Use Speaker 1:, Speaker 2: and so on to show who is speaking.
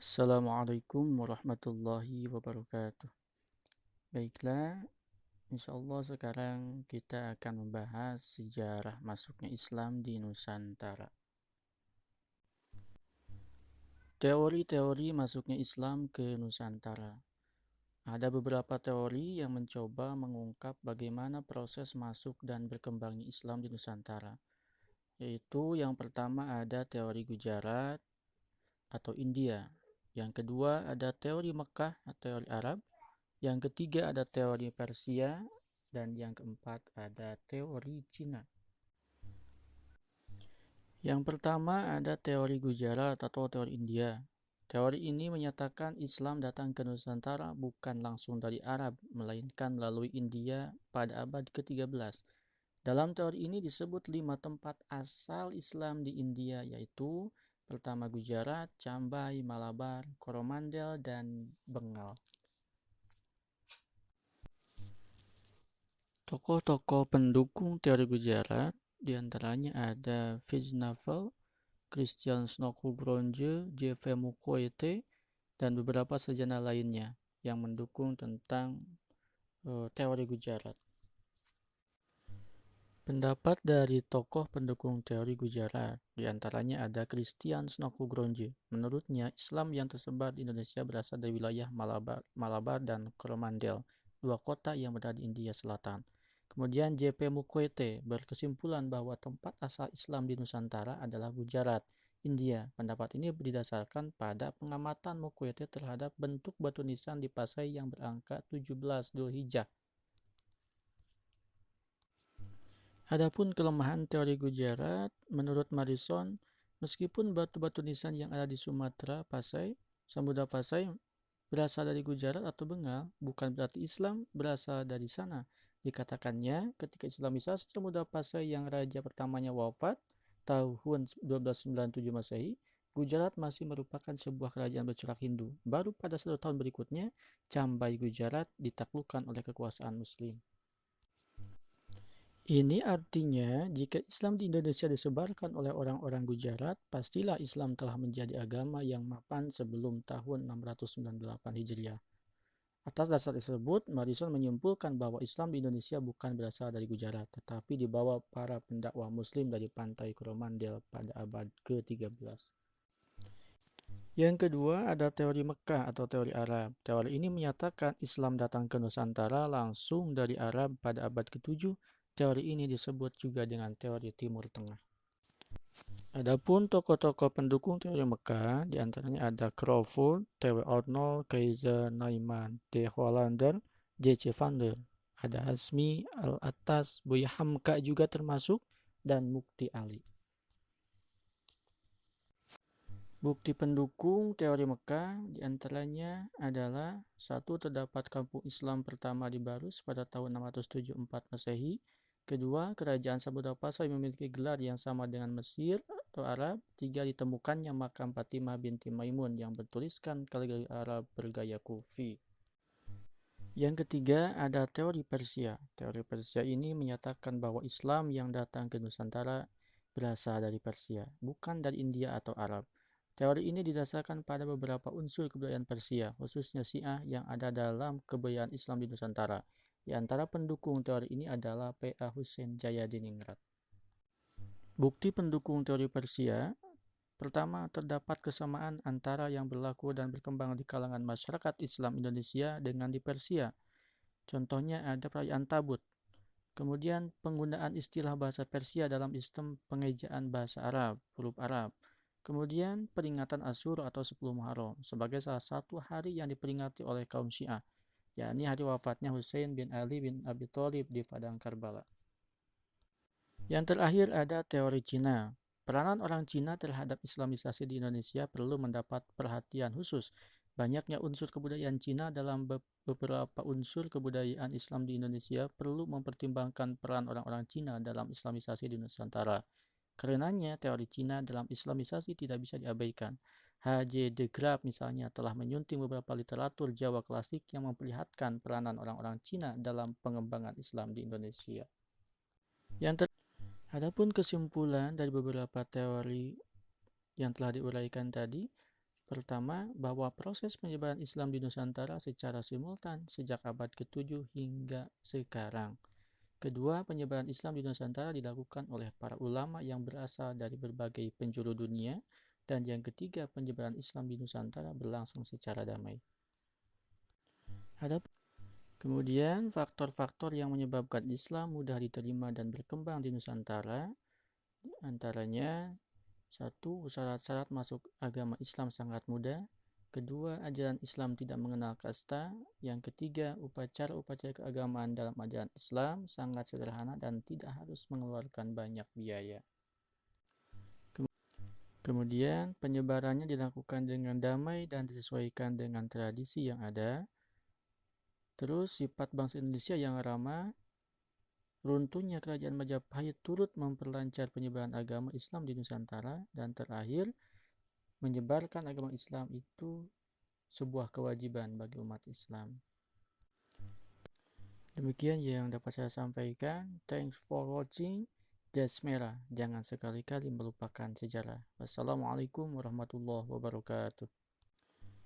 Speaker 1: Assalamualaikum warahmatullahi wabarakatuh. Baiklah, insya Allah sekarang kita akan membahas sejarah masuknya Islam di Nusantara. Teori-teori masuknya Islam ke Nusantara. Ada beberapa teori yang mencoba mengungkap bagaimana proses masuk dan berkembangnya Islam di Nusantara. Yaitu yang pertama ada teori Gujarat atau India. Yang kedua ada teori Mekah atau teori Arab. Yang ketiga ada teori Persia, dan yang keempat ada teori Cina. Yang pertama ada teori Gujarat atau teori India. Teori ini menyatakan Islam datang ke Nusantara bukan langsung dari Arab, melainkan melalui India pada abad ke-13. Dalam teori ini disebut 5 tempat asal Islam di India, yaitu pertama Gujarat, Cambai, Malabar, Coromandel, dan Bengal. Tokoh-tokoh pendukung teori Gujarat diantaranya ada Vijnaval, Christian Snokugronje, J.V. Mukoete, dan beberapa sarjana lainnya yang mendukung tentang teori Gujarat. Pendapat dari tokoh pendukung teori Gujarat diantaranya ada Christian Snokugronje. Menurutnya, Islam yang tersebar di Indonesia berasal dari wilayah Malabar dan Coromandel, dua kota yang berada di India Selatan. Kemudian J.P. Mukoete berkesimpulan bahwa tempat asal Islam di Nusantara adalah Gujarat, India. Pendapat ini didasarkan pada pengamatan Mukoete terhadap bentuk batu nisan di Pasai yang berangka 17 Dzulhijjah. Adapun kelemahan teori Gujarat, menurut Morrison, meskipun batu-batu nisan yang ada di Sumatera, Pasai, Samudra Pasai berasal dari Gujarat atau Bengal, bukan berarti Islam berasal dari sana. Dikatakannya, ketika Islamisasi Samudra Pasai yang raja pertamanya wafat tahun 1297 Masehi, Gujarat masih merupakan sebuah kerajaan bercorak Hindu. Baru pada 1 tahun berikutnya, Cambai Gujarat ditaklukkan oleh kekuasaan Muslim. Ini artinya, jika Islam di Indonesia disebarkan oleh orang-orang Gujarat, pastilah Islam telah menjadi agama yang mapan sebelum tahun 698 Hijriah. Atas dasar tersebut, Morrison menyimpulkan bahwa Islam di Indonesia bukan berasal dari Gujarat, tetapi dibawa para pendakwah Muslim dari pantai Coromandel pada abad ke-13. Yang kedua ada teori Mekah atau teori Arab. Teori ini menyatakan Islam datang ke Nusantara langsung dari Arab pada abad ke-7. Teori ini disebut juga dengan teori Timur Tengah. Adapun tokoh-tokoh pendukung teori Mekah, diantaranya ada Crawford, T.W. Arnold, Kaiser Naiman, D. Hollander, J.C. Vander. Ada Hasmi, Al-Attas, Buya Hamka juga termasuk, dan Mukti Ali. Bukti pendukung teori Mekah diantaranya adalah: 1. Terdapat kampung Islam pertama di Barus pada tahun 674 Masehi. Kedua, kerajaan Samudra Pasai memiliki gelar yang sama dengan Mesir atau Arab. 3. Ditemukannya makam Fatimah binti Maimun yang bertuliskan kaligrafi Arab bergaya Kufi. Yang ketiga ada teori Persia. Teori Persia ini menyatakan bahwa Islam yang datang ke Nusantara berasal dari Persia, bukan dari India atau Arab. Teori ini didasarkan pada beberapa unsur kebudayaan Persia, khususnya Syiah yang ada dalam kebudayaan Islam di Nusantara. Di antara pendukung teori ini adalah P.A. Hussein Jayadiningrat. Bukti pendukung teori Persia: pertama, terdapat kesamaan antara yang berlaku dan berkembang di kalangan masyarakat Islam Indonesia dengan di Persia. Contohnya ada perayaan Tabut. Kemudian penggunaan istilah bahasa Persia dalam sistem pengejaan bahasa Arab, huruf Arab. Kemudian peringatan Asyura atau 10 Muharram sebagai salah satu hari yang diperingati oleh kaum Syiah, yakni hari wafatnya Husain bin Ali bin Abi Thalib di padang Karbala. Yang terakhir ada teori Cina. Peranan orang Cina terhadap Islamisasi di Indonesia perlu mendapat perhatian khusus. Banyaknya unsur kebudayaan Cina dalam beberapa unsur kebudayaan Islam di Indonesia perlu mempertimbangkan peran orang-orang Cina dalam Islamisasi di Nusantara. Karenanya, teori Cina dalam Islamisasi tidak bisa diabaikan. H.J. de Graaf misalnya telah menyunting beberapa literatur Jawa klasik yang memperlihatkan peranan orang-orang Cina dalam pengembangan Islam di Indonesia. Adapun kesimpulan dari beberapa teori yang telah diuraikan tadi, Pertama, bahwa proses penyebaran Islam di Nusantara secara simultan sejak abad ke-7 hingga sekarang. Kedua, penyebaran Islam di Nusantara dilakukan oleh para ulama yang berasal dari berbagai penjuru dunia. Dan yang ketiga, penyebaran Islam di Nusantara berlangsung secara damai. Kemudian, faktor-faktor yang menyebabkan Islam mudah diterima dan berkembang di Nusantara, antaranya 1. Syarat-syarat masuk agama Islam sangat mudah. Kedua, ajaran Islam tidak mengenal kasta. Yang ketiga, upacara-upacara keagamaan dalam ajaran Islam sangat sederhana dan tidak harus mengeluarkan banyak biaya. Kemudian, penyebarannya dilakukan dengan damai dan disesuaikan dengan tradisi yang ada. Terus, sifat bangsa Indonesia yang ramah. Runtuhnya kerajaan Majapahit turut memperlancar penyebaran agama Islam di Nusantara. Dan terakhir, menyebarkan agama Islam itu sebuah kewajiban bagi umat Islam. Demikian yang dapat saya sampaikan. Thanks for watching. Jas merah, jangan sekali-kali melupakan sejarah. Wassalamualaikum warahmatullahi wabarakatuh.